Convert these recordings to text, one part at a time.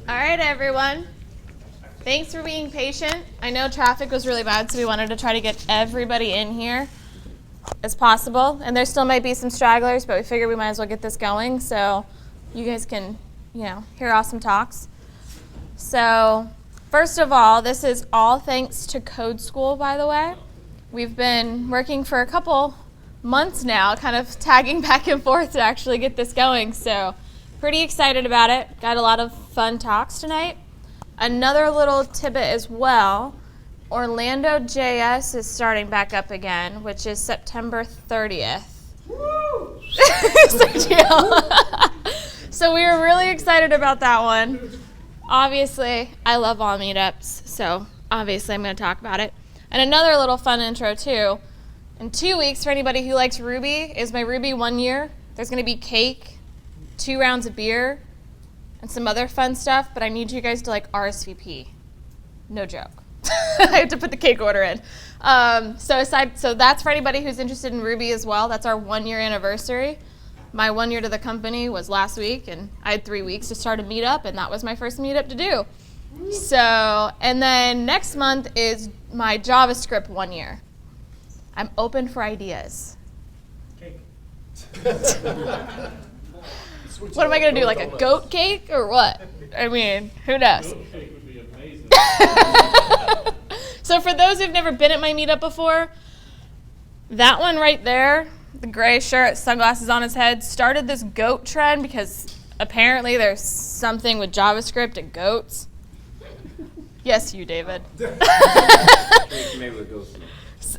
All right, everyone. Thanks for being patient. I know traffic was really bad, so we wanted to try to get everybody in here as possible. And there still might be some stragglers, but we figured we might as well get this going so you guys can, hear awesome talks. So first of all, this is all thanks to Code School, by the way. We've been working for a couple months now, kind of tagging back and forth to actually get this going. So pretty excited about it. Got a lot of fun talks tonight. Another little tidbit as well, Orlando JS is starting back up again, which is September 30th. Woo! So we were really excited about that one. Obviously, I love all meetups, so obviously I'm going to talk about it. And another little fun intro too. In 2 weeks, for anybody who likes Ruby, is my Ruby 1 year. There's going to be cake, 2 rounds of beer, and some other fun stuff, but I need you guys to RSVP. No joke. I have to put the cake order in. So that's for anybody who's interested in Ruby as well. That's our 1 year anniversary. My 1 year to the company was last week, and I had 3 weeks to start a meetup, and that was my first meetup to do. So, and then next month is my JavaScript 1 year. I'm open for ideas. Cake. What am I going to do, like a goat cake or what? I mean, who knows? Goat cake would be amazing. So for those who've never been at my meetup before, that one right there, the gray shirt, sunglasses on his head, started this goat trend because apparently there's something with JavaScript and goats. Yes, you, David.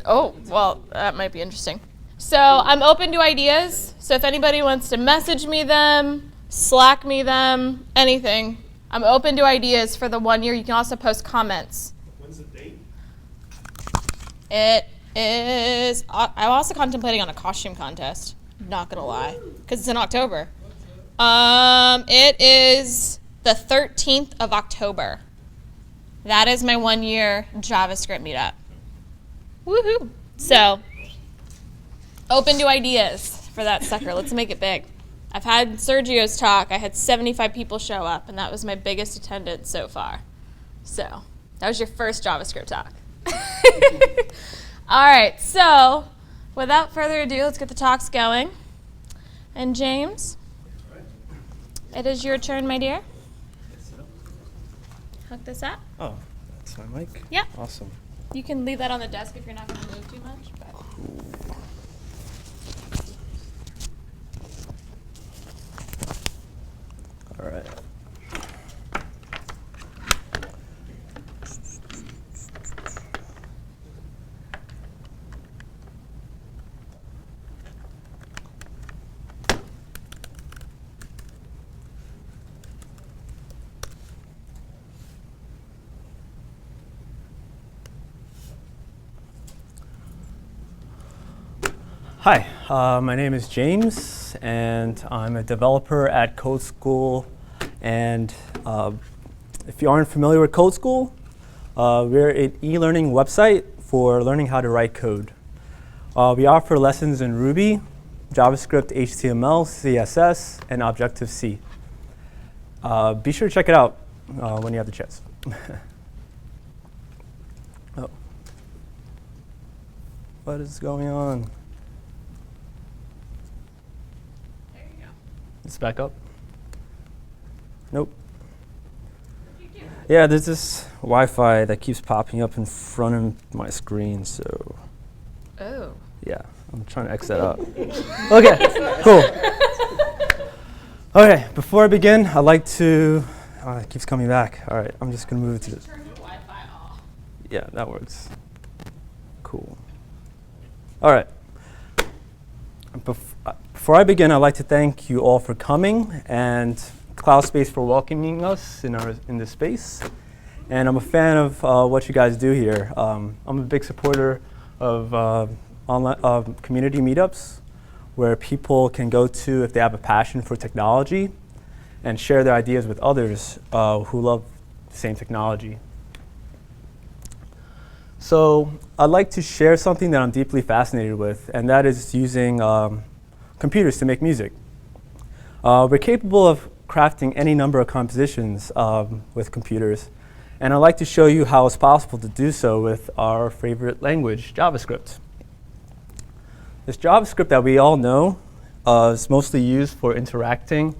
Oh, well, that might be interesting. So I'm open to ideas. So if anybody wants to message me them, Slack me them, anything, I'm open to ideas for the 1 year. You can also post comments. When's the date? It is, I'm also contemplating on a costume contest. Not going to lie, because it's in October. It is the 13th of October. That is my 1 year JavaScript meetup. Woohoo! So, open to ideas for that sucker. Let's make it big. I've had Sergio's talk. I had 75 people show up, and that was my biggest attendance so far. So, that was your first JavaScript talk. All right, so without further ado, let's get the talks going. And James, it is your turn, my dear. Hook this up. Oh, that's my mic? Yep. Awesome. You can leave that on the desk if you're not going to move too much. But. All right. Hi, my name is James, and I'm a developer at Code School. And if you aren't familiar with Code School, we're an e-learning website for learning how to write code. We offer lessons in Ruby, JavaScript, HTML, CSS, and Objective-C. Be sure to check it out when you have the chance. Oh. What is going on? It's back up? Nope. Yeah, there's this Wi-Fi that keeps popping up in front of my screen, so. Oh. Yeah, I'm trying to X that out. Okay, cool. Okay, before I begin, I'd like to, it keeps coming back. All right, I'm just gonna move it to this. Turn the Wi-Fi off. Yeah, that works. Cool. All right. Before I begin, I'd like to thank you all for coming and CloudSpace for welcoming us in this space. And I'm a fan of what you guys do here. I'm a big supporter of online community meetups where people can go to if they have a passion for technology and share their ideas with others who love the same technology. So I'd like to share something that I'm deeply fascinated with, and that is using computers to make music. We're capable of crafting any number of compositions with computers. And I'd like to show you how it's possible to do so with our favorite language, JavaScript. This JavaScript that we all know is mostly used for interacting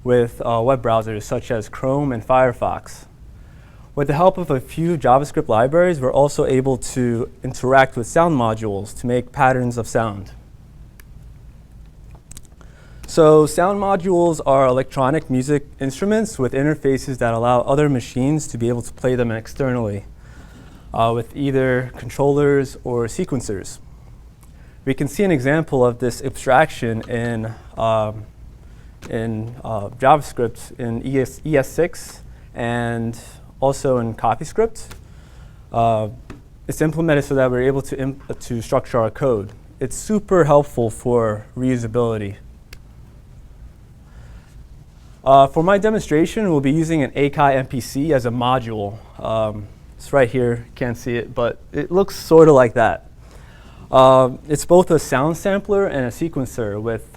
with web browsers such as Chrome and Firefox. With the help of a few JavaScript libraries, we're also able to interact with sound modules to make patterns of sound. So sound modules are electronic music instruments with interfaces that allow other machines to be able to play them externally with either controllers or sequencers. We can see an example of this abstraction in JavaScript in ES6 and also in CoffeeScript. It's implemented so that we're able to structure our code. It's super helpful for reusability. For my demonstration, we'll be using an Akai MPC as a module. It's right here, can't see it, but it looks sort of like that. It's both a sound sampler and a sequencer with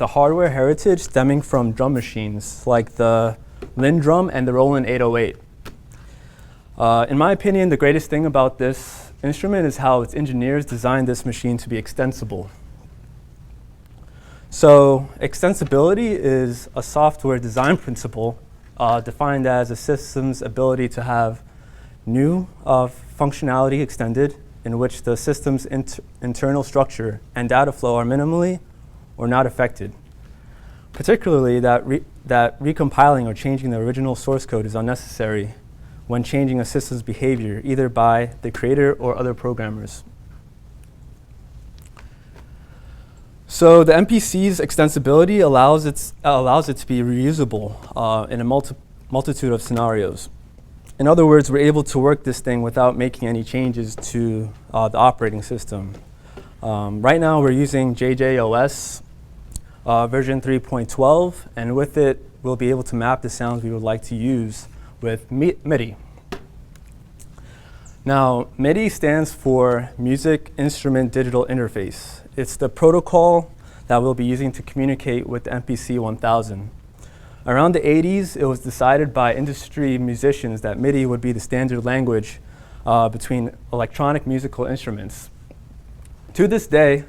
a hardware heritage stemming from drum machines like the Lindrum and the Roland 808. In my opinion, the greatest thing about this instrument is how its engineers designed this machine to be extensible. So extensibility is a software design principle defined as a system's ability to have new functionality extended in which the system's internal structure and data flow are minimally or not affected. Particularly that recompiling or changing the original source code is unnecessary when changing a system's behavior either by the creator or other programmers. So the MPC's extensibility allows it to be reusable in a multitude of scenarios. In other words, we're able to work this thing without making any changes to the operating system. Right now we're using JJOS version 3.12, and with it we'll be able to map the sounds we would like to use with MIDI. Now, MIDI stands for Music Instrument Digital Interface. It's the protocol that we'll be using to communicate with the MPC 1000. Around the 80s, it was decided by industry musicians that MIDI would be the standard language between electronic musical instruments. To this day,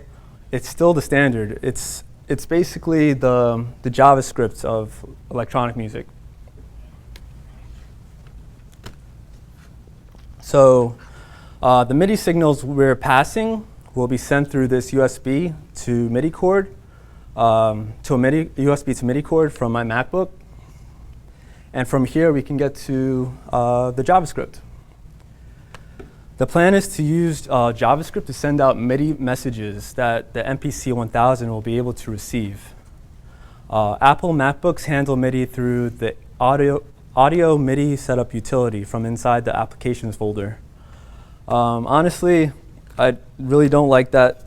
it's still the standard. It's basically the JavaScript of electronic music. So the MIDI signals we're passing will be sent through this USB to MIDI cord, USB to MIDI cord from my MacBook. And from here, we can get to the JavaScript. The plan is to use JavaScript to send out MIDI messages that the MPC 1000 will be able to receive. Apple MacBooks handle MIDI through the audio MIDI setup utility from inside the applications folder. Honestly, I really don't like that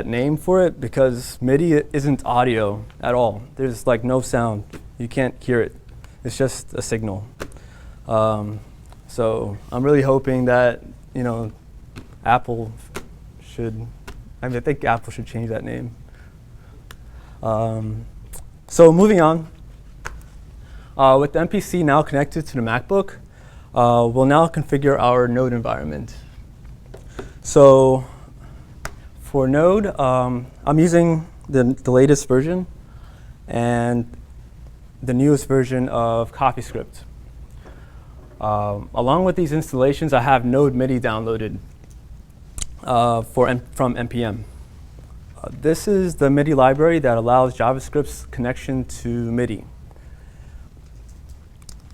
name for it because MIDI isn't audio at all. There's like no sound. You can't hear it. It's just a signal. So I'm really hoping that Apple should. I think Apple should change that name. So moving on. With the MPC now connected to the MacBook, we'll now configure our Node environment. So for Node, I'm using the latest version and the newest version of CoffeeScript. Along with these installations, I have Node MIDI downloaded from NPM. This is the MIDI library that allows JavaScript's connection to MIDI.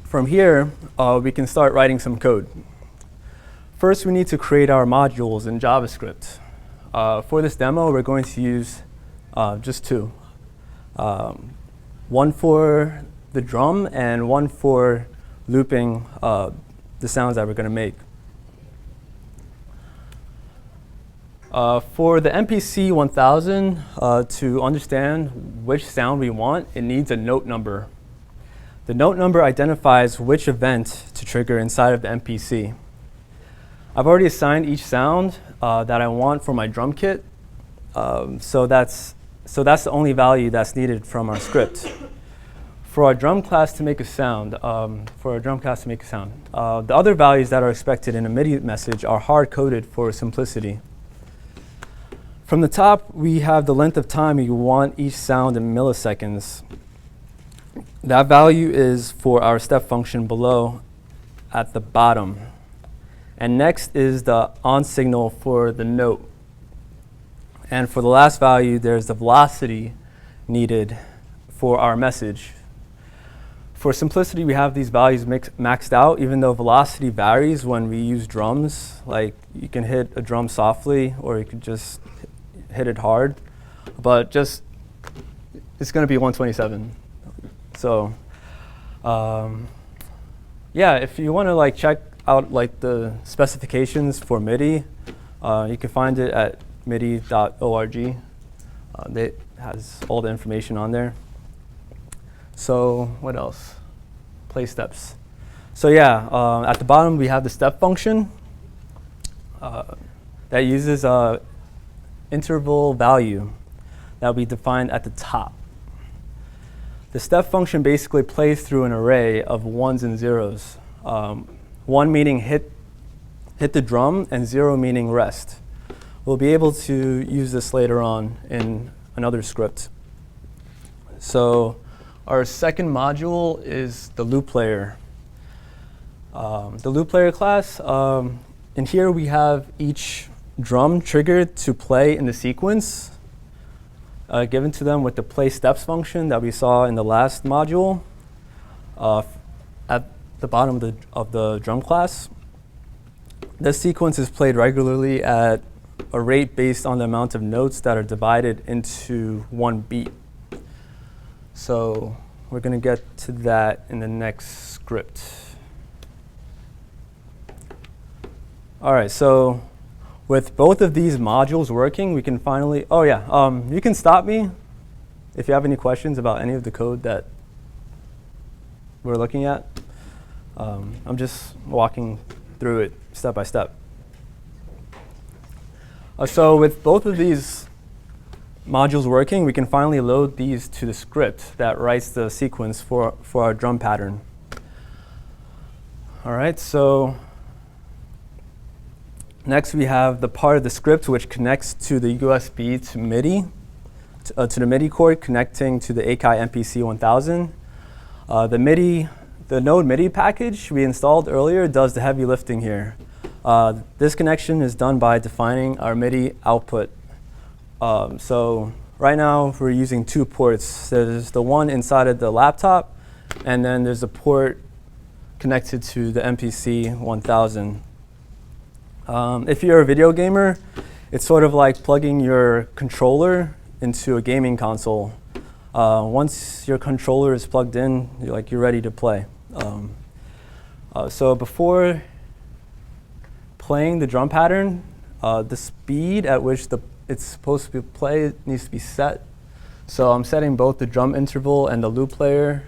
From here, we can start writing some code. First, we need to create our modules in JavaScript. For this demo, we're going to use just two. One for the drum and one for looping the sounds that we're going to make. For the MPC 1000, to understand which sound we want, it needs a note number. The note number identifies which event to trigger inside of the MPC. I've already assigned each sound that I want for my drum kit, so that's the only value that's needed from our script. for our drum class to make a sound, the other values that are expected in a MIDI message are hard-coded for simplicity. From the top, we have the length of time you want each sound in milliseconds. That value is for our step function below at the bottom. And next is the on signal for the note. And for the last value, there's the velocity needed for our message. For simplicity, we have these values maxed out, even though velocity varies when we use drums. Like, you can hit a drum softly, or you can just hit it hard. But it's going to be 127. So, yeah, if you want to check out the specifications for MIDI, you can find it at midi.org. It has all the information on there. So what else? Play steps. So yeah, at the bottom we have the step function that uses a interval value that we defined at the top. The step function basically plays through an array of ones and zeros. 1 meaning hit the drum, and 0 meaning rest. We'll be able to use this later on in another script. So our second module is the loop player. The loop player class, in here we have each drum triggered to play in the sequence given to them with the play steps function that we saw in the last module at the bottom of the drum class. This sequence is played regularly at a rate based on the amount of notes that are divided into one beat. So we're going to get to that in the next script. All right, so with both of these modules working, we can finally, you can stop me if you have any questions about any of the code that we're looking at. I'm just walking through it step by step. So with both of these modules working, we can finally load these to the script that writes the sequence for our drum pattern. All right, so next we have the part of the script which connects to the USB to MIDI, to the MIDI cord connecting to the Akai MPC 1000. The Node MIDI package we installed earlier does the heavy lifting here. This connection is done by defining our MIDI output. So right now we're using 2 ports. There's the one inside of the laptop, and then there's a port connected to the MPC 1000. If you're a video gamer, it's sort of like plugging your controller into a gaming console. Once your controller is plugged in, you're ready to play. So before playing the drum pattern, the speed at which it's supposed to be played needs to be set. So I'm setting both the drum interval and the loop player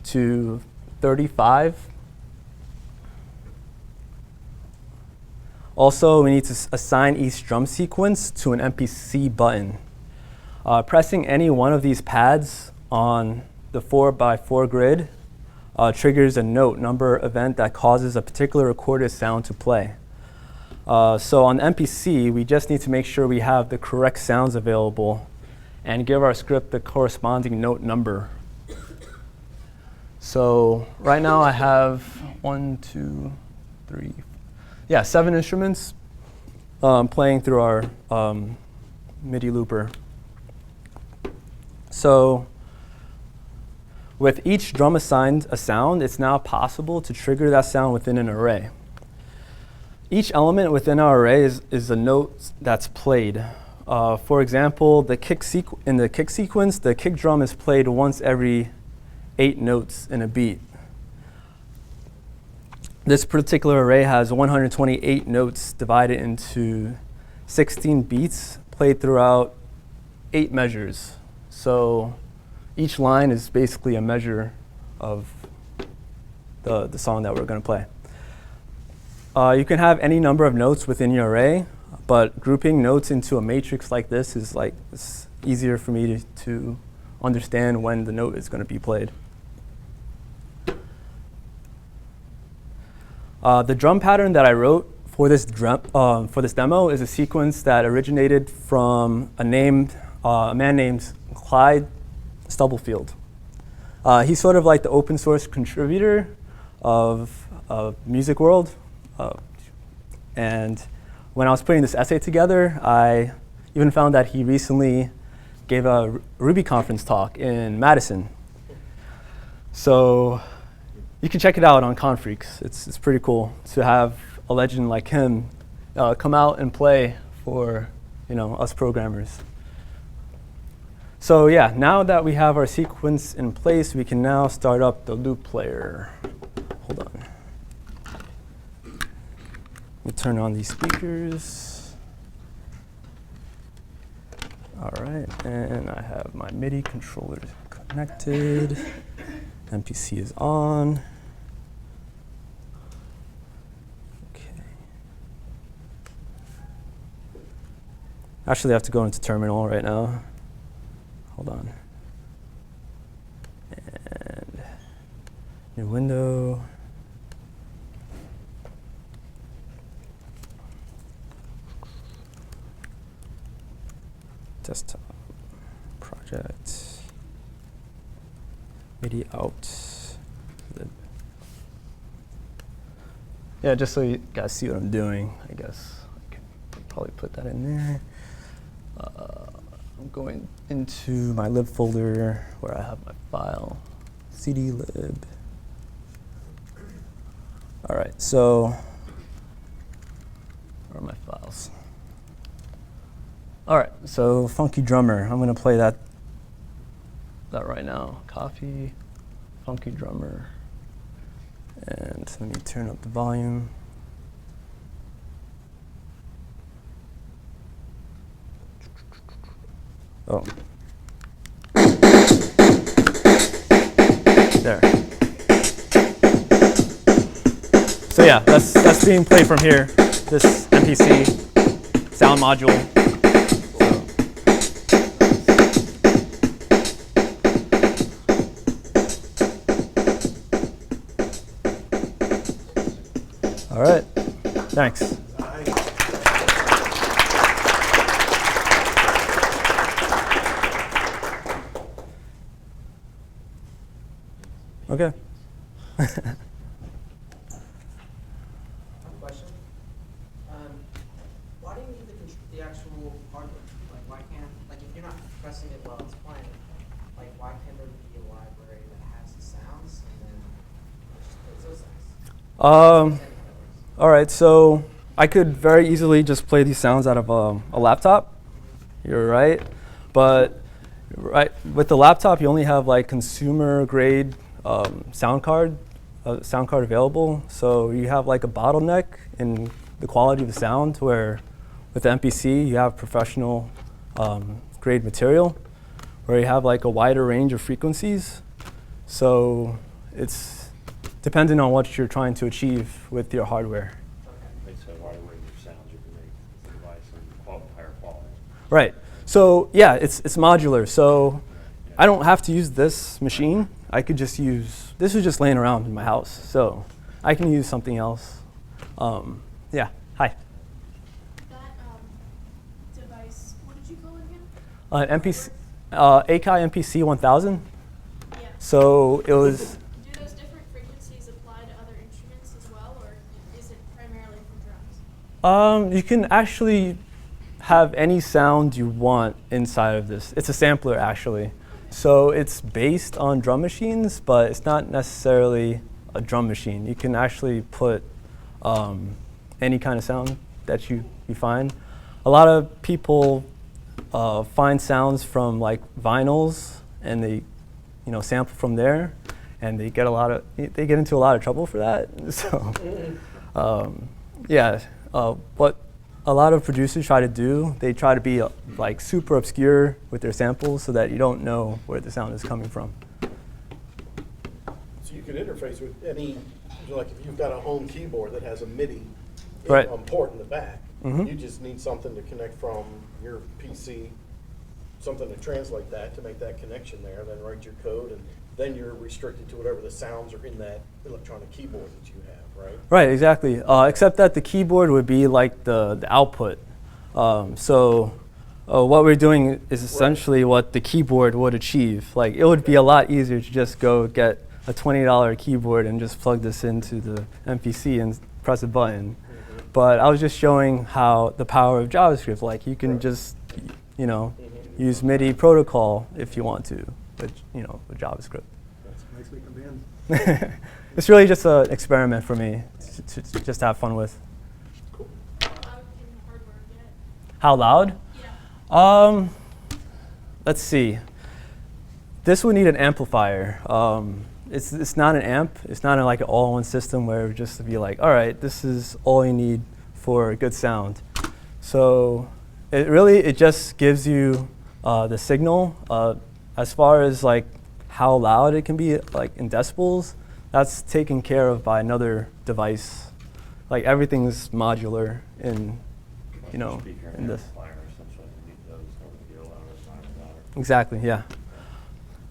to 35. Also, we need to assign each drum sequence to an MPC button. Pressing any one of these pads on the 4x4 grid triggers a note number event that causes a particular recorded sound to play. So on MPC, we just need to make sure we have the correct sounds available and give our script the corresponding note number. So right now I have 7 instruments playing through our MIDI looper. So with each drum assigned a sound, it's now possible to trigger that sound within an array. Each element within our array is a note that's played. For example, in the kick sequence, the kick drum is played once every 8 notes in a beat. This particular array has 128 notes divided into 16 beats played throughout 8 measures. So each line is basically a measure of the song that we're going to play. You can have any number of notes within your array, but grouping notes into a matrix like this is it's easier for me to understand when the note is going to be played. The drum pattern that I wrote for this demo is a sequence that originated from a man named Clyde Stubblefield. He's sort of like the open source contributor of music world. And when I was putting this essay together, I even found that he recently gave a Ruby conference talk in Madison. So you can check it out on Confreaks. It's pretty cool to have a legend like him come out and play for us programmers. So yeah, now that we have our sequence in place, we can now start up the loop player. Hold on. Let me turn on these speakers. All right, and I have my MIDI controllers connected. MPC is on. Okay. Actually, I have to go into terminal right now. Hold on. And new window. Desktop project. MIDI out. Yeah, just so you guys see what I'm doing, I guess I could probably put that in there. I'm going into my lib folder where I have my file, cd lib. All right, so where are my files? All right, so Funky Drummer. I'm going to play that right now. Copy, Funky Drummer. And let me turn up the volume. Oh. There. So yeah, that's being played from here. This MPC sound module. All right. Thanks. Okay. Question. Why do you need the actual hardware? Like, why can't, like, if you're not pressing it while it's playing, like, why can't there be a library that has the sounds and then just plays those sounds? All right, so I could very easily just play these sounds out of a laptop. You're right. But with the laptop, you only have like consumer grade sound card available. So you have like a bottleneck in the quality of the sound, where with the MPC, you have professional grade material, where you have like a wider range of frequencies. So it's depending on what you're trying to achieve with your hardware. Makes a wider range of sounds you can make the device and higher quality. Right. So yeah, it's modular. So I don't have to use this machine. I could just use, this is just laying around in my house. So I can use something else. Yeah, hi. That device, what did you call it again? MPC, Akai MPC 1000. Yeah. So it was, Do those different frequencies apply to other instruments as well, or is it primarily for drums? you can actually have any sound you want inside of this. It's a sampler actually. So it's based on drum machines, but it's not necessarily a drum machine. You can actually put any kind of sound that you find. A lot of people find sounds from like vinyls, and they sample from there, and they get into a lot of trouble for that. So yeah, what a lot of producers try to do, they try to be like super obscure with their samples so that you don't know where the sound is coming from. So you could interface with any, like if you've got a home keyboard that has a MIDI Right. port in the back, Mhm. you just need something to connect from your PC, something to translate that, to make that connection there, then write your code and then you're restricted to whatever the sounds are in that electronic keyboard that you have, right? Right, exactly. Except that the keyboard would be like the output. What we're doing is essentially what the keyboard would achieve. Like, it would be a lot easier to just go get a $20 keyboard and just plug this into the MPC and press a button. But I was just showing how the power of JavaScript, like you can just, use MIDI protocol if you want to, with JavaScript. That's makes me command. It's really just an experiment for me to just have fun with. Cool. How loud? Let's see. This would need an amplifier. It's not an amp. It's not like an all-in-one system where it would just be like, all right, this is all you need for a good sound. So it just gives you the signal. As far as like how loud it can be, like in decibels, that's taken care of by another device. Like everything's modular in, in this. Exactly, yeah.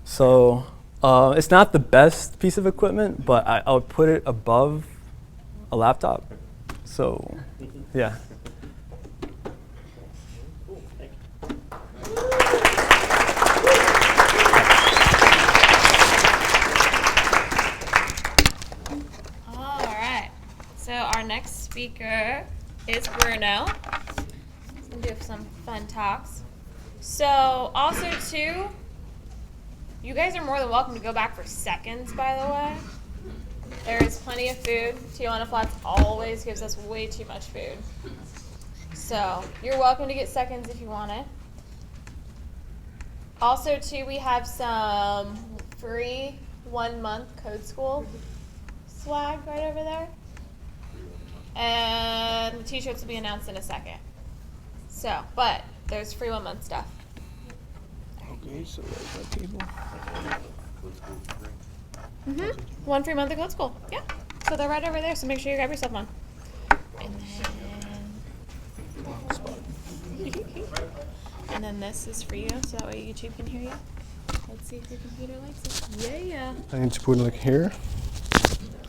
So it's not the best piece of equipment, but I would put it above a laptop. So, yeah. All right. So our next speaker is Bruno. He's going to do some fun talks. So also too, you guys are more than welcome to go back for seconds, by the way. There is plenty of food. Tijuana Flats always gives us way too much food. So you're welcome to get seconds if you want it. Also too, we have some free 1-month Code School swag right over there. And the t-shirts will be announced in a second. So, but there's free 1-month stuff. Okay, so where's my table? One free month of Code School. Yeah. So they're right over there. So make sure you grab yourself one. And then this is for you, so that way YouTube can hear you. Let's see if your computer likes it. Yeah. I need to put it like here.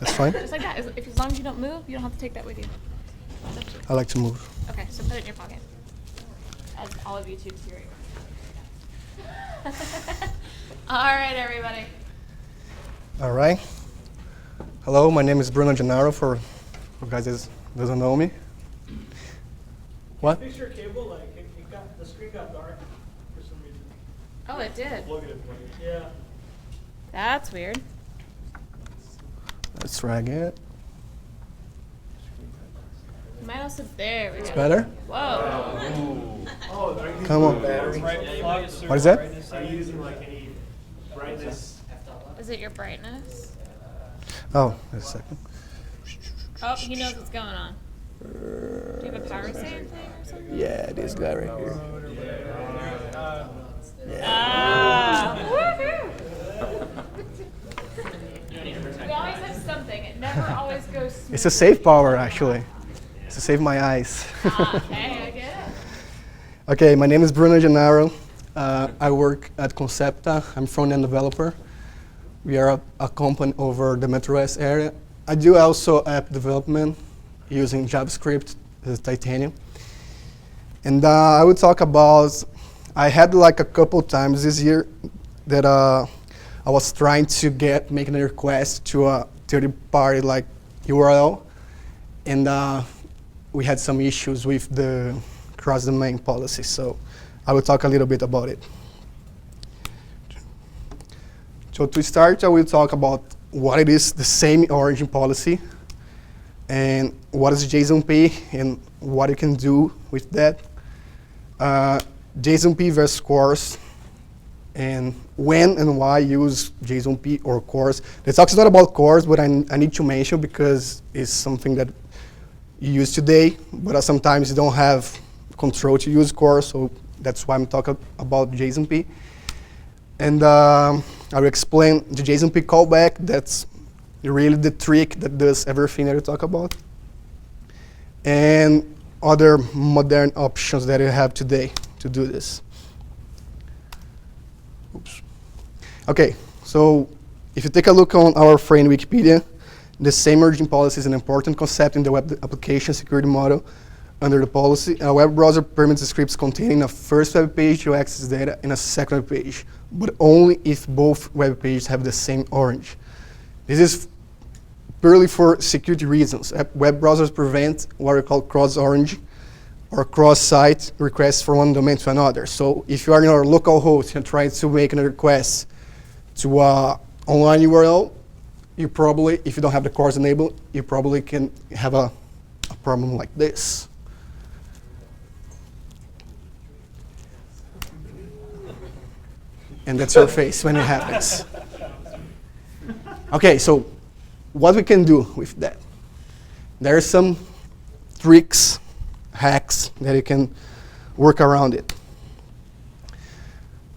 That's fine. Just like that. As long as you don't move, you don't have to take that with you. I like to move. Okay, so put it in your pocket. As all of YouTube's hearing. All right, everybody. All right. Hello, my name is Bruno Gennaro, for guys that doesn't know me. What? Fix your cable, like the screen got dark for some reason. Oh, it did. Plug it in. Yeah. That's weird. Let's drag it. You might also, there we go. Better? Whoa. Come on. What is that? Are you using like any brightness? Is it your brightness? Oh, wait a second. Oh, he knows what's going on. Do you have a power save thing or something? Yeah, this guy right here. Ah! Woohoo! We always have something. It never always goes smooth. It's a save power, actually. It's to save my eyes. Hey, I get it. Okay, my name is Bruno Gennaro. I work at Concepta. I'm front-end developer. We are a company over the Metro West area. I do also app development using JavaScript, Titanium. And I would talk about, I had like a couple times this year that I was trying to make a request to a third-party like URL, and we had some issues with the cross-domain policy. So I will talk a little bit about it. So to start, I will talk about what it is, the same origin policy, and what is JSONP, and what you can do with that. JSONP versus CORS, and when and why use JSONP or CORS. The talk is not about CORS, but I need to mention because it's something that you use today, but sometimes you don't have control to use CORS, so that's why I'm talking about JSONP. And I will explain the JSONP callback. That's really the trick that does everything that we talk about. And other modern options that you have today to do this. Oops. Okay, so If you take a look on our friend Wikipedia, the same origin policy is an important concept in the web application security model. Under the policy, a web browser permits the scripts containing a first web page to access data and a second web page, but only if both web pages have the same origin. This is purely for security reasons. Web browsers prevent what we call cross-origin or cross-site requests from one domain to another. So if you are in our local host and trying to make a request to an online URL, you probably, if you don't have the CORS enabled, you probably can have a problem like this. And that's your face when it happens. Okay, so what we can do with that? There are some tricks, hacks that you can work around it.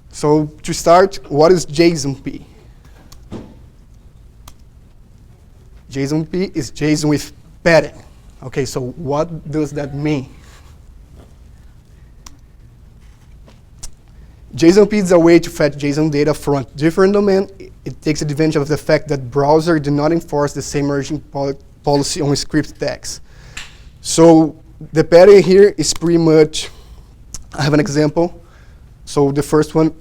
So to start, what is JSONP? JSONP is JSON with padding. Okay, so what does that mean? JSONP is a way to fetch JSON data from a different domain. It takes advantage of the fact that browsers do not enforce the same origin policy on script tags. So the pattern here is pretty much, I have an example. So the first one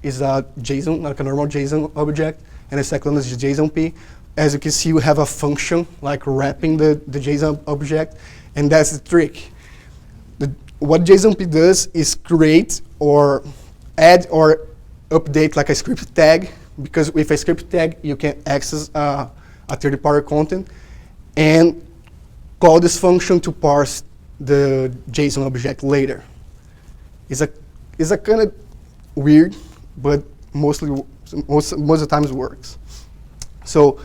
is a JSON, like a normal JSON object, and the second one is JSONP. As you can see, we have a function like wrapping the JSON object, and that's the trick. What JSONP does is create or add or update like a script tag, because with a script tag, you can access a third-party content and call this function to parse the JSON object later. It's a kind of weird, but most of the times works. So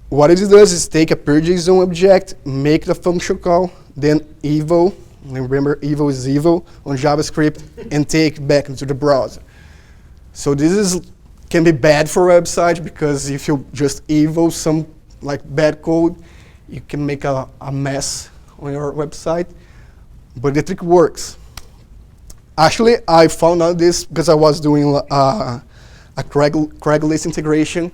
what it does is take a per JSON object, make the function call, then eval. Remember, eval is evil on JavaScript, and take it back into the browser. So this can be bad for a website, because if you just eval some like bad code, you can make a mess on your website. But the trick works. Actually, I found out this because I was doing a Craigslist integration.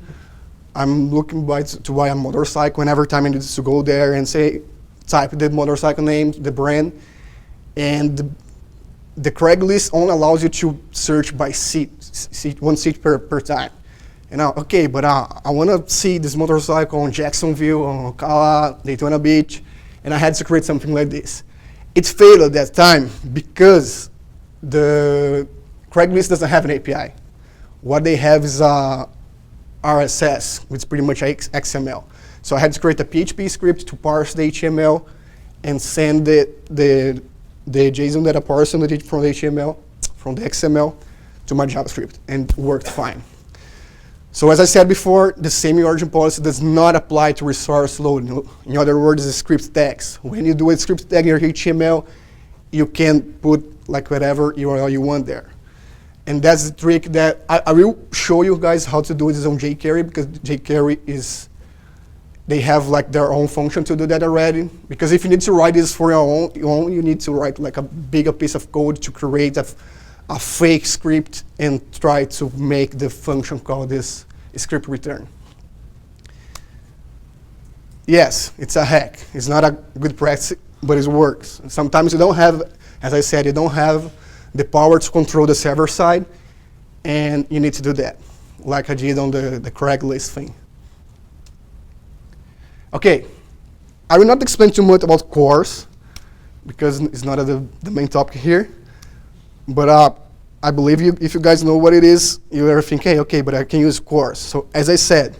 I'm looking to buy a motorcycle, and every time I need to go there and say, type the motorcycle name, the brand, and the Craigslist only allows you to search by seat, one seat per time. And now, okay, but I want to see this motorcycle on Jacksonville, on Ocala, Daytona Beach, and I had to create something like this. It failed at that time because the Craigslist doesn't have an API. What they have is RSS, which is pretty much XML. So I had to create a PHP script to parse the HTML and send the JSON data parser from the HTML, from the XML, to my JavaScript, and it worked fine. So as I said before, the same origin policy does not apply to resource loading. In other words, the script tags. When you do a script tag in your HTML, you can put like whatever URL you want there. And that's the trick that I will show you guys how to do this on jQuery, because jQuery is, they have like their own function to do that already. Because if you need to write this for your own, you need to write like a bigger piece of code to create a fake script and try to make the function call this script return. Yes, it's a hack. It's not a good practice, but it works. Sometimes you don't have, as I said, you don't have the power to control the server side, and you need to do that, like I did on the Craigslist thing. Okay, I will not explain too much about CORS, because it's not the main topic here. But I believe if you guys know what it is, you are thinking, hey, okay, but I can use CORS. So as I said,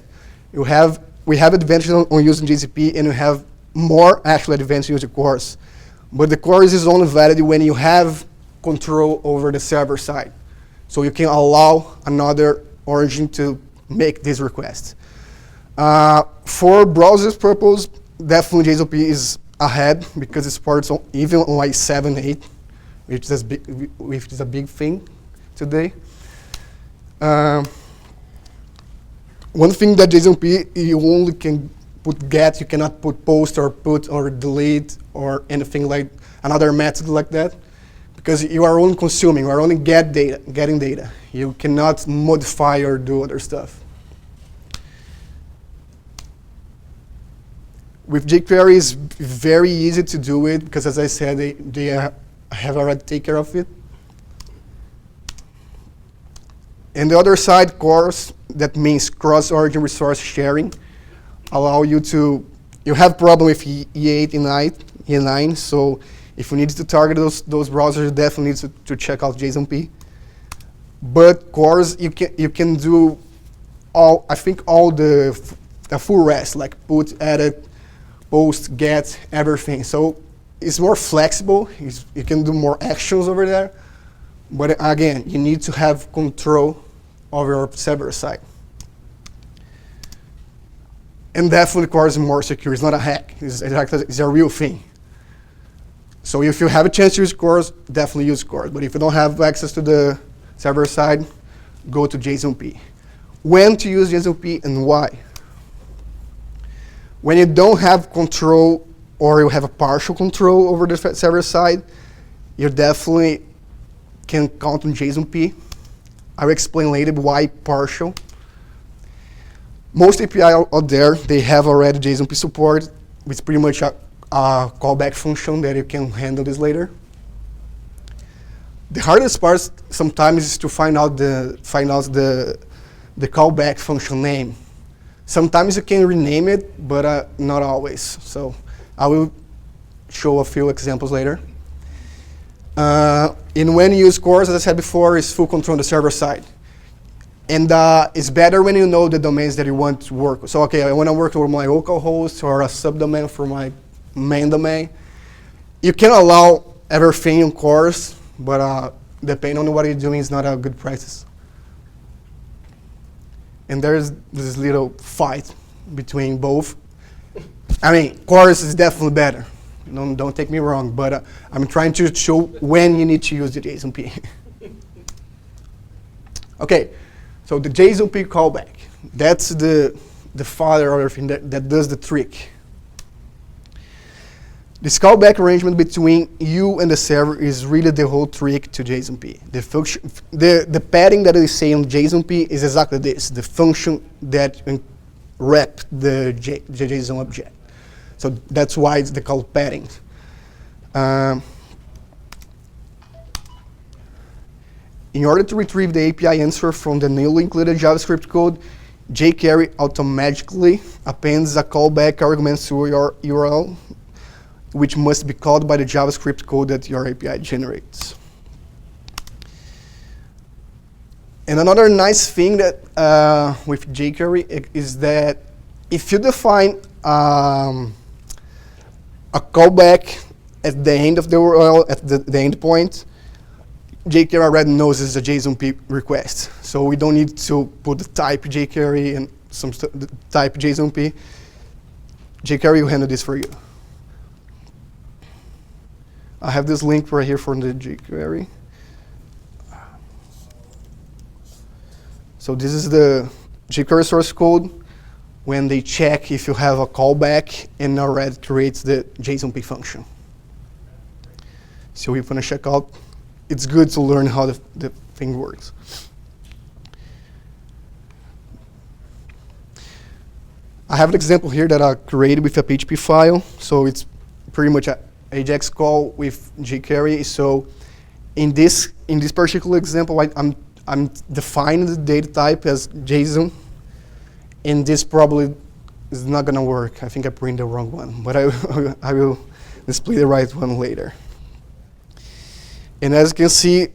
we have advantage on using GCP, and we have more actual advantage using CORS. But the CORS is only valid when you have control over the server side. So you can allow another origin to make this request. For browsers purpose, definitely JSONP is ahead, because it supports even on like 7, 8, which is a big thing today. One thing that JSONP, you only can put get, you cannot put post or put or delete or anything like another method like that, because you are only consuming, you are only getting data. You cannot modify or do other stuff. With jQuery, it's very easy to do it because, as I said, they have already taken care of it. And the other side, CORS, that means cross-origin resource sharing, allow you to, you have problem with E8, E9, so if you need to target those browsers, you definitely need to check out JSONP. But CORS, you can do all, I think all the full rest, like put, edit, post, get, everything. So it's more flexible. You can do more actions over there. But again, you need to have control over your server side. And definitely CORS is more secure. It's not a hack. It's a real thing. So if you have a chance to use CORS, definitely use CORS. But if you don't have access to the server side, go to JSONP. When to use JSONP and why? When you don't have control or you have a partial control over the server side, you definitely can count on JSONP. I'll explain later why partial. Most API out there, they have already JSONP support with pretty much a callback function that you can handle this later. The hardest part sometimes is to find out the callback function name. Sometimes you can rename it, but not always. So I will show a few examples later. And when you use CORS, as I said before, is full control on the server side. And it's better when you know the domains that you want to work with. So okay, I want to work with my local host or a subdomain for my main domain. You can allow everything on CORS, but depending on what you're doing, it's not a good practice. And there's this little fight between both. I mean, CORS is definitely better. Don't take me wrong, but I'm trying to show when you need to use the JSONP. Okay, so the JSONP callback, that's the father of everything that does the trick. This callback arrangement between you and the server is really the whole trick to JSONP. The padding that we say on JSONP is exactly this, the function that wrap the JSON object. So that's why it's called padding. In order to retrieve the API answer from the newly included JavaScript code, jQuery automatically appends a callback argument to your URL, which must be called by the JavaScript code that your API generates. And another nice thing that with jQuery is that if you define a callback at the end of the URL, at the endpoint, jQuery already knows it's a JSONP request. So we don't need to put the type jQuery and some type JSONP. jQuery will handle this for you. I have this link right here for the jQuery. So this is the jQuery source code. When they check if you have a callback, and already creates the JSONP function. So if you want to check out, it's good to learn how the thing works. I have an example here that I created with a PHP file. So it's pretty much an AJAX call with jQuery. So in this particular example, I'm defining the data type as JSON. And this probably is not going to work. I think I printed the wrong one, but I will display the right one later. And as you can see,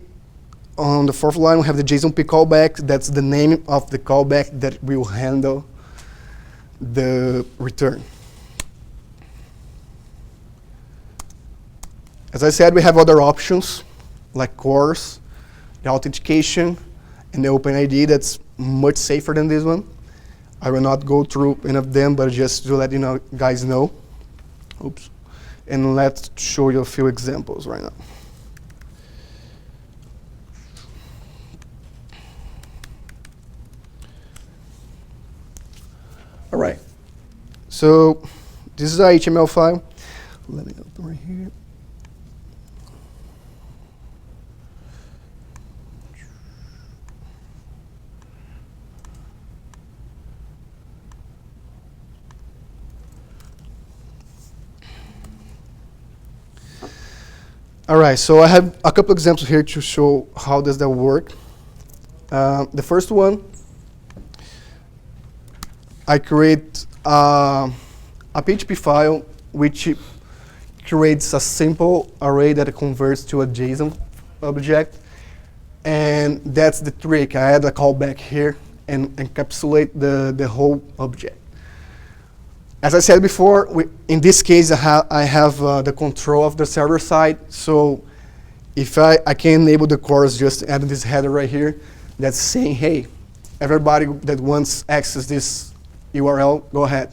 on the fourth line, we have the JSONP callback. That's the name of the callback that will handle the return. As I said, we have other options, like CORS, the authentication, and the OpenID. That's much safer than this one. I will not go through any of them, but just to let you guys know. Oops. And let's show you a few examples right now. All right. So this is our HTML file. Let me open right here. All right, so I have a couple examples here to show how does that work. The first one, I create a PHP file which creates a simple array that converts to a JSON object. And that's the trick. I add a callback here and encapsulate the whole object. As I said before, in this case, I have the control of the server side. So if I can enable the course, just add this header right here that's saying, hey, everybody that wants access this URL, go ahead.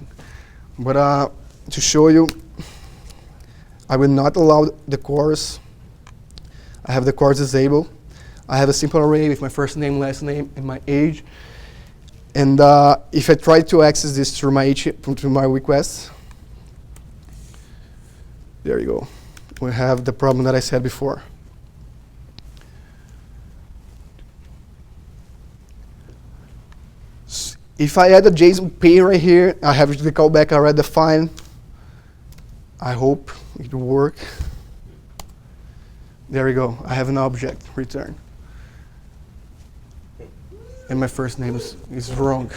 But to show you, I will not allow the course. I have the course disabled. I have a simple array with my first name, last name, and my age. And if I try to access this through my request, there you go. We have the problem that I said before. If I add a JSON pane right here, I have the callback already defined. I hope it will work. There we go. I have an object return. And my first name is wrong.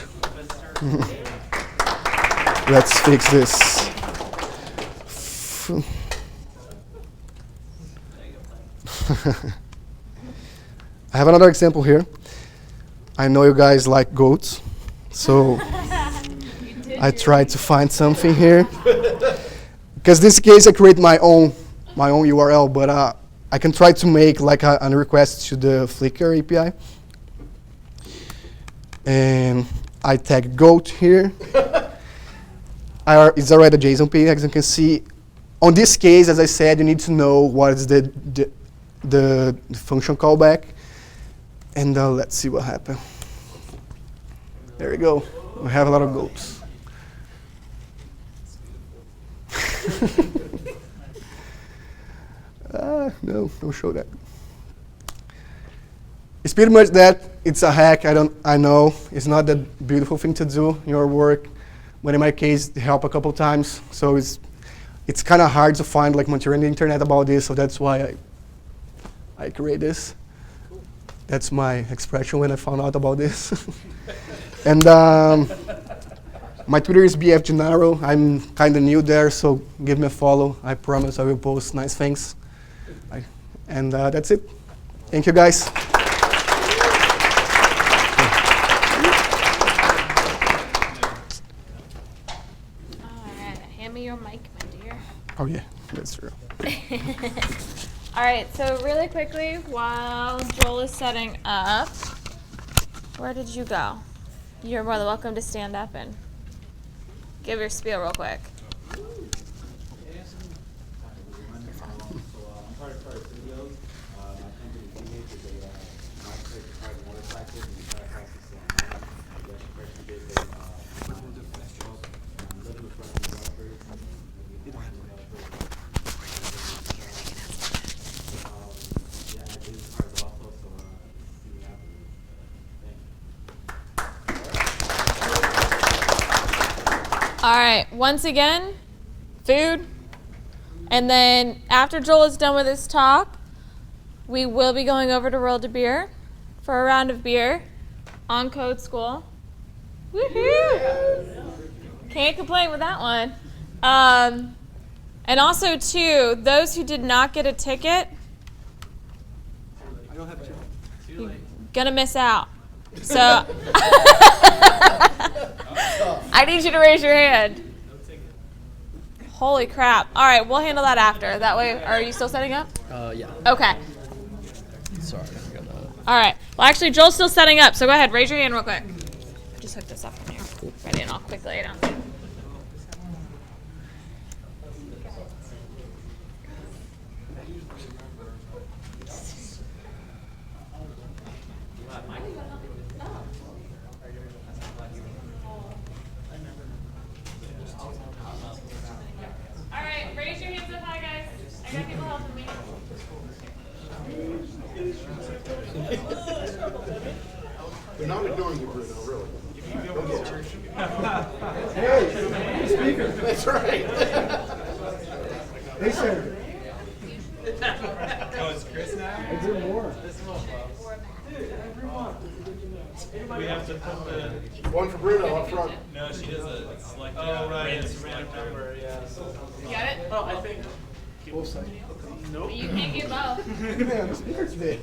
Let's fix this. I have another example here. I know you guys like goats, so I tried to find something here. Because in this case, I create my own URL, but I can try to make like a request to the Flickr API. And I tag goat here. It's already a JSON pane, as you can see. On this case, as I said, you need to know what is the function callback. And let's see what happened. There we go. We have a lot of goats. No, don't show that. It's pretty much that. It's a hack. I know it's not that beautiful thing to do in your work, but in my case, it helped a couple times. So it's kind of hard to find like material on the internet about this. So that's why I create this. That's my expression when I found out about this. And my Twitter is bfgennaro. I'm kind of new there, so give me a follow. I promise I will post nice things. And that's it. Thank you, guys. Your mic, my dear. Oh yeah, that's true. All right, so really quickly, while Joel is setting up, where did you go? You're more than welcome to stand up and give your spiel real quick. All right, once again, food. And then after Joel is done with his talk, we will be going over to World of Beer for a round of beer on Code School. Woohoo! Can't complain with that one. And also, too, those who did not get a ticket, you're gonna miss out. So I need you to raise your hand. Holy crap. All right, we'll handle that after. That way, are you still setting up? Yeah. Okay. Sorry, I forgot that. All right. Well, actually, Joel's still setting up, so go ahead. Raise your hand real quick. Just hook this up from here. Ready, and I'll quickly lay it down. All right, raise your hands up high, guys. I got people helping me. They're not ignoring you, Bruno, really. Hey, speaker. That's right. Hey, Senator. One for Bruno up front. No, she does a select. Oh, right, random it's a random selector. number, yeah. You got it? Oh, I think. We'll say. Nope. You can't get both. Man, the speaker's there.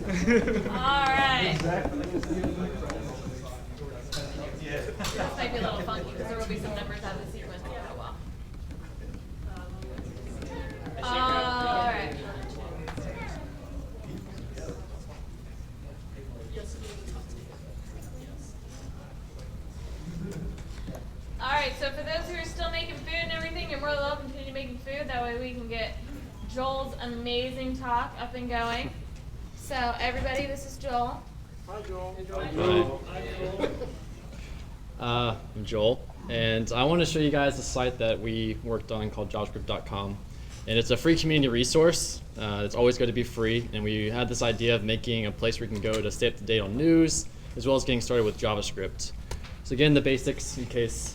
All right. Yeah. This might be a little funky because there will be some numbers out of the sequence for a while. All right. All right, so for those who are still making food and everything, you're more than welcome to continue making food. That way we can get Joel's amazing talk up and going. So everybody, this is Joel. Hi, Joel. I'm Joel, and I want to show you guys a site that we worked on called JavaScript.com. And it's a free community resource. It's always going to be free, and we had this idea of making a place where you can go to stay up to date on news, as well as getting started with JavaScript. So again, the basics, in case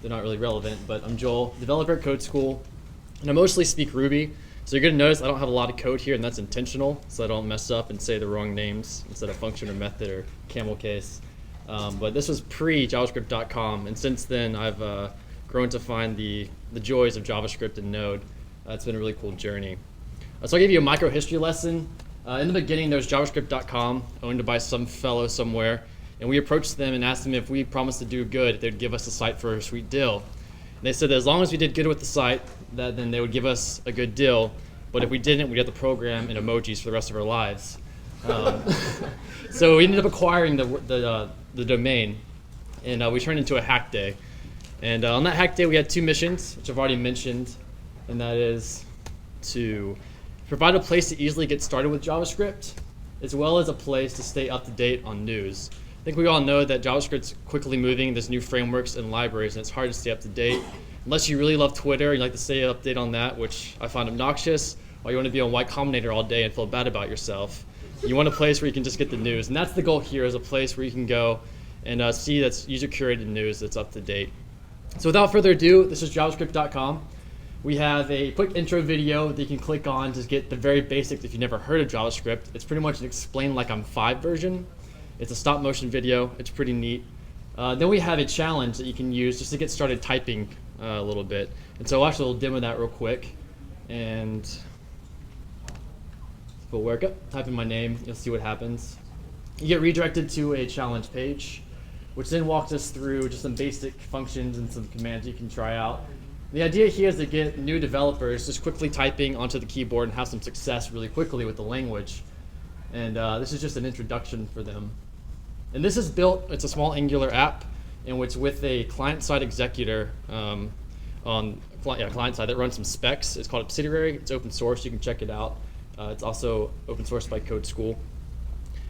they're not really relevant, but I'm Joel, developer at Code School, and I mostly speak Ruby. So you're going to notice I don't have a lot of code here, and that's intentional, so I don't mess up and say the wrong names instead of function or method or camel case. But this was pre-JavaScript.com, and since then I've grown to find the joys of JavaScript and Node. It's been a really cool journey. So I'll give you a micro history lesson. In the beginning, there was JavaScript.com, owned by some fellow somewhere, and we approached them and asked them if we promised to do good, they'd give us a site for a sweet deal. And they said that as long as we did good with the site, then they would give us a good deal, but if we didn't, we'd have to program in emojis for the rest of our lives. So we ended up acquiring the domain, and we turned into a hack day. And on that hack day, we had two missions, which I've already mentioned, and that is to provide a place to easily get started with JavaScript, as well as a place to stay up to date on news. I think we all know that JavaScript's quickly moving. There's new frameworks and libraries, and it's hard to stay up to date. Unless you really love Twitter and you like to stay up to date on that, which I find obnoxious, or you want to be on Y Combinator all day and feel bad about yourself. You want a place where you can just get the news, and that's the goal here, is a place where you can go and see that's user-curated news that's up to date. So without further ado, this is JavaScript.com. We have a quick intro video that you can click on to get the very basics if you've never heard of JavaScript. It's pretty much an Explain Like I'm 5 version. It's a stop motion video. It's pretty neat. Then we have a challenge that you can use just to get started typing a little bit. And so I'll actually we'll demo that real quick. And we'll work up, type in my name, you'll see what happens. You get redirected to a challenge page, which then walks us through just some basic functions and some commands you can try out. The idea here is to get new developers just quickly typing onto the keyboard and have some success really quickly with the language. And this is just an introduction for them. And this is built, it's a small Angular app in which with a client-side executor on client side that runs some specs. It's called Subsidiary. It's open source. You can check it out. It's also open sourced by Code School.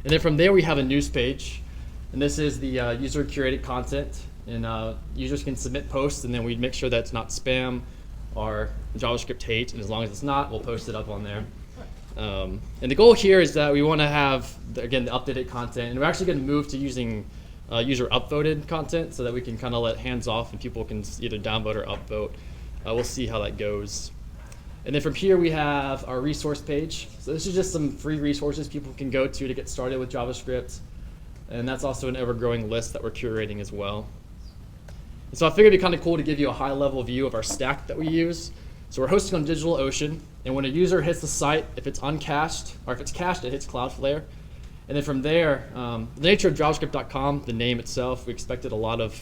And then from there we have a news page. And this is the user-curated content. And users can submit posts, and then we make sure that it's not spam or JavaScript hate. And as long as it's not, we'll post it up on there. And the goal here is that we want to have, again, the updated content. And we're actually going to move to using user upvoted content so that we can kind of let hands off and people can either downvote or upvote. We'll see how that goes. And then from here we have our resource page. So this is just some free resources people can go to get started with JavaScript. And that's also an ever-growing list that we're curating as well. And so I figured it'd be kind of cool to give you a high-level view of our stack that we use. So we're hosting on DigitalOcean, and when a user hits the site, if it's uncached, or if it's cached, it hits Cloudflare. And then from there, the nature of JavaScript.com, the name itself, we expected a lot of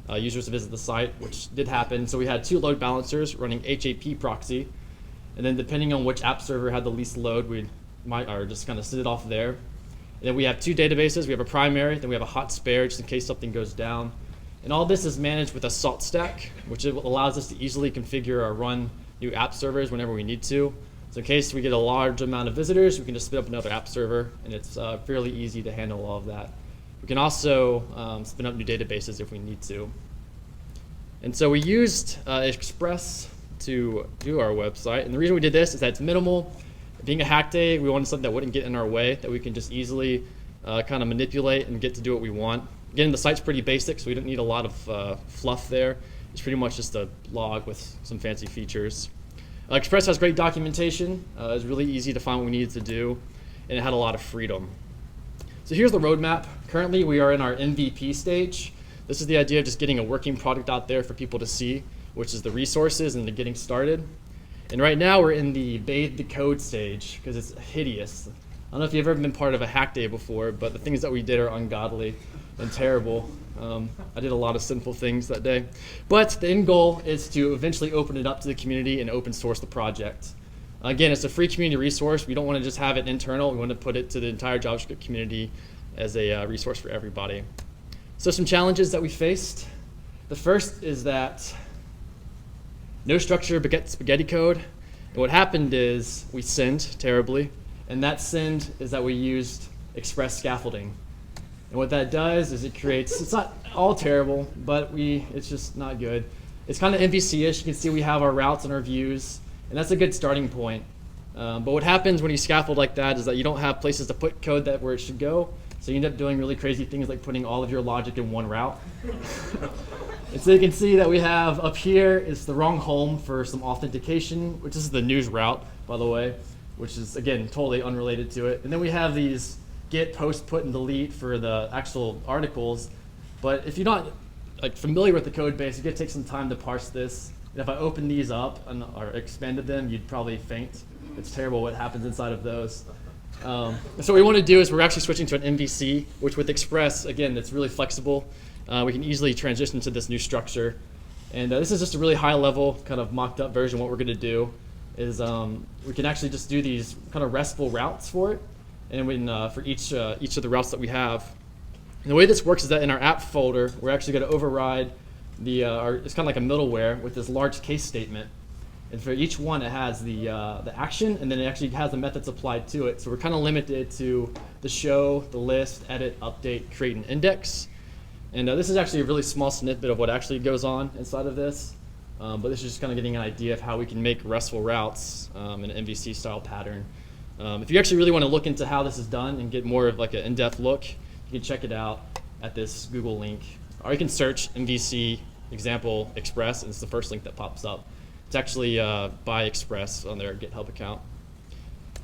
users to visit the site, which did happen. So we had 2 load balancers running HAP proxy. And then depending on which app server had the least load, we might or just kind of sit it off there. And then we have 2 databases. We have a primary, then we have a hot spare just in case something goes down. And all this is managed with a salt stack, which allows us to easily configure or run new app servers whenever we need to. So in case we get a large amount of visitors, we can just spin up another app server, and it's fairly easy to handle all of that. We can also spin up new databases if we need to. And so we used Express to do our website. And the reason we did this is that it's minimal. Being a hack day, we wanted something that wouldn't get in our way, that we can just easily kind of manipulate and get to do what we want. Again, the site's pretty basic, so we don't need a lot of fluff there. It's pretty much just a log with some fancy features. Express has great documentation. It's really easy to find what we needed to do, and it had a lot of freedom. So here's the roadmap. Currently, we are in our MVP stage. This is the idea of just getting a working product out there for people to see, which is the resources and the getting started. And right now, we're in the bathe the code stage because it's hideous. I don't know if you've ever been part of a hack day before, but the things that we did are ungodly and terrible. I did a lot of sinful things that day. But the end goal is to eventually open it up to the community and open source the project. Again, it's a free community resource. We don't want to just have it internal. We want to put it to the entire JavaScript community as a resource for everybody. So some challenges that we faced. The first is that no structure begets spaghetti code. And what happened is we sinned terribly. And that sinned is that we used express scaffolding. And what that does is it creates, it's not all terrible, but it's just not good. It's kind of MVC-ish. You can see we have our routes and our views, and that's a good starting point. But what happens when you scaffold like that is that you don't have places to put code where it should go, so you end up doing really crazy things like putting all of your logic in one route. And so you can see that we have up here is the wrong home for some authentication, which is the news route, by the way, which is, again, totally unrelated to it. And then we have these get, post, put, and delete for the actual articles. But if you're not familiar with the code base, you're going to take some time to parse this. And if I open these up or expanded them, you'd probably faint. It's terrible what happens inside of those. So what we want to do is we're actually switching to an MVC, which with Express, again, it's really flexible. We can easily transition to this new structure. And this is just a really high-level, kind of mocked-up version of what we're going to do. Is we can actually just do these kind of RESTful routes for it, and for each of the routes that we have. And the way this works is that in our app folder, we're actually going to override it's kind of like a middleware with this large case statement. And for each one, it has the action, and then it actually has the methods applied to it. So we're kind of limited to the show, the list, edit, update, create, and index. And this is actually a really small snippet of what actually goes on inside of this. But this is just kind of getting an idea of how we can make RESTful routes in an MVC style pattern. If you actually really want to look into how this is done and get more of like an in-depth look, you can check it out at this Google link. Or you can search MVC example Express, and it's the first link that pops up. It's actually by Express on their GitHub account.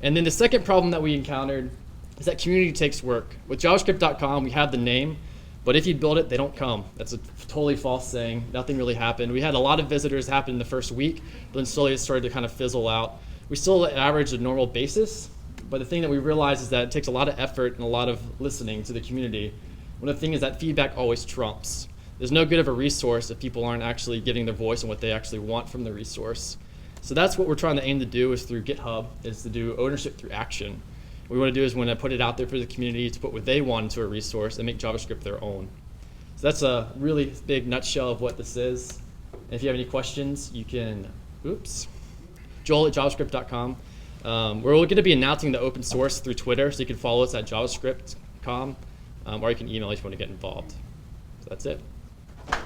And then the second problem that we encountered is that community takes work. With JavaScript.com, we have the name, but if you build it, they don't come. That's a totally false saying. Nothing really happened. We had a lot of visitors happen in the first week, but then slowly it started to kind of fizzle out. We still average a normal basis, but the thing that we realize is that it takes a lot of effort and a lot of listening to the community. One of the things is that feedback always trumps. There's no good of a resource if people aren't actually giving their voice and what they actually want from the resource. So that's what we're trying to aim to do is through GitHub, is to do ownership through action. What we want to do is when I put it out there for the community to put what they want into a resource and make JavaScript their own. So that's a really big nutshell of what this is. And if you have any questions, you can, Joel@javascript.com. We're going to be announcing the open source through Twitter, so you can follow us at javascript.com, or you can email if you want to get involved. So that's it. I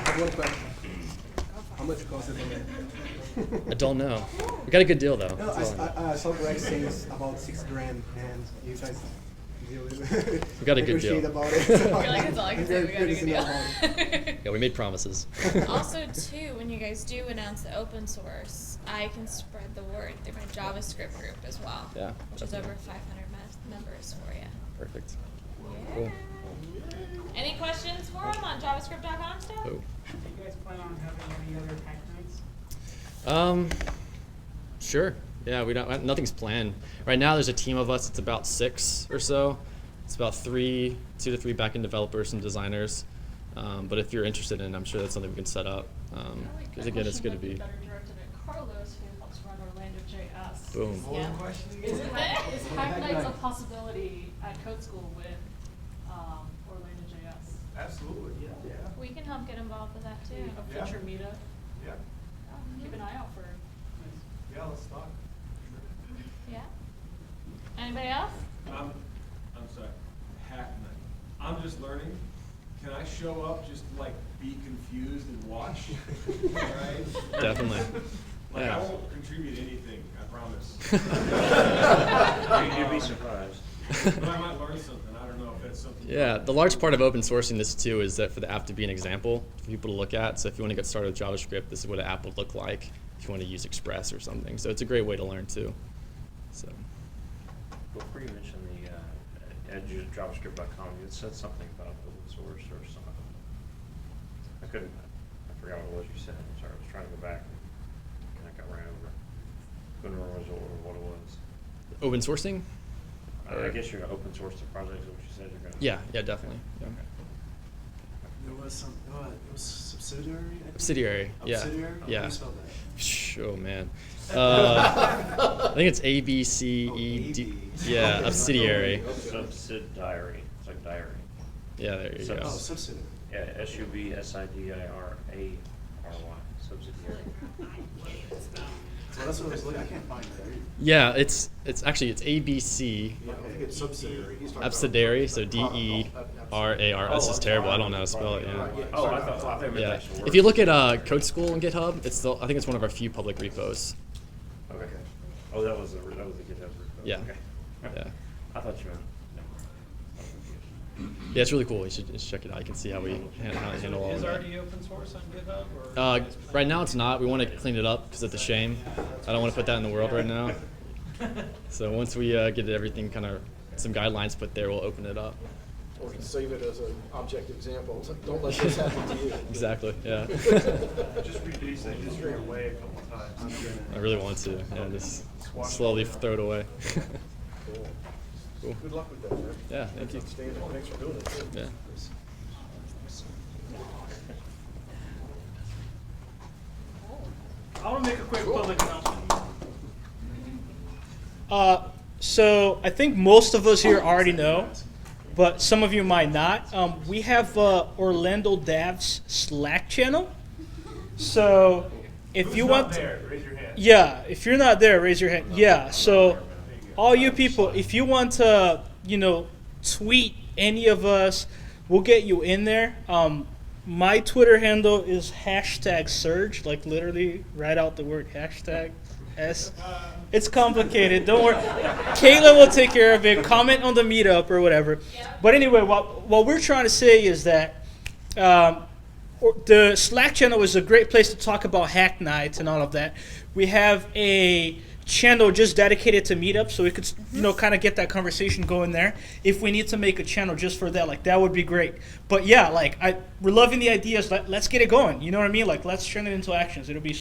have one question. How much cost is it? I don't know. We got a good deal though. No, I saw Greg saying it's about $6,000, and you guys We got a good deal. about it. I feel like that's all I can say. We got a good deal. Yeah, we made promises. Also, too, when you guys do announce the open source, I can spread the word through my JavaScript group as well. Yeah. Which is over 500 members for you. Perfect. Yeah. Cool. Any questions for him on JavaScript.com stuff? Oh. Do you guys plan on having any other hack nights? Sure. Yeah, nothing's planned. Right now there's a team of us, it's about 6 or so. It's about 2 to 3 backend developers and designers. But if you're interested in it, I'm sure that's something we can set up. Because again, it's going to be. Better directed at Carlos, who helps run Orlando.js. Boom. Yeah. Is Hack Nights a possibility at Code School with Orlando.js? Absolutely, yeah. We can help get involved with that, too. A future meetup? Yeah, Keep an eye out for it. yeah, let's talk. Yeah. Anybody else? I'm sorry, hack night. I'm just learning. Can I show up just to, like, be confused and watch? Right? Definitely. Like, Yeah. I won't contribute anything, I promise. You'd be surprised. But I might learn something. I don't know if that's something. Yeah, the large part of open sourcing this too is that for the app to be an example for people to look at. So if you want to get started with JavaScript, this is what an app would look like. if you want to use Express or something. So it's a great way to learn too. So. Before you mentioned the JavaScript.com, you said something about open source or something. I forgot what it was you said. I'm sorry, I was trying to go back and I got ran over. Couldn't remember what it was. Open sourcing? I guess you're going to open source the project, is what you said you're going to. Yeah, definitely. Yeah. Okay. There was some, it was subsidiary? I think? Subsidiary, yeah. Subsidiary? Yeah. How do you spell that? Oh man. I think it's ABCED. Yeah, subsidiary. Subsidiary. It's like diary. Yeah, there you go. Oh, subsidiary. Yeah, SUBSIDIRARY. Subsidiary. Well, that's what I was looking, I can't find it. Yeah, it's actually ABC. Yeah, I think it's subsidiary. He's talking about- Subsidiary, so DERAR. This is terrible. I don't know how to spell it. Yeah. Oh, I thought it meant Yeah. actual word. If you look at Code School on GitHub, it's still, I think it's one of our few public repos. Okay. Oh, that was the GitHub repo. Yeah. Okay. Yeah. I thought you meant. Yeah, it's really cool. You should check it out. You can see how we handle all of Is that. already open source on GitHub? Or Right now it's not. We want to clean it up because it's a shame. I don't want to put that in the world right now. So once we get everything kind of some guidelines put there, we'll open it up. Or save it as an object example. It's like, don't let this happen to you. Exactly. Yeah. Just release it, just throw it away a couple times. I really want to. Yeah, just slowly throw it away. Cool. Good luck with that, man. Yeah, thank you. Outstanding. Thanks for doing it. too. Yeah. I want to make a quick public announcement. So I think most of us here already know, but some of you might not. We have Orlando Dav's Slack channel. So if you want, Raise your hand. yeah, if you're not there, raise your hand. Yeah. So all you people, if you want to, tweet any of us, we'll get you in there. My Twitter handle is #Surge, like literally write out the word hashtag S. It's complicated, don't worry. Kayla will take care of it. Comment on the meetup or whatever. But anyway, what we're trying to say is that the Slack channel is a great place to talk about hack nights and all of that. We have a channel just dedicated to meetups, so we could kind of get that conversation going there. If we need to make a channel just for that, that would be great. But yeah, we're loving the ideas. Let's get it going. You know what I mean? Let's turn it into actions. It'll be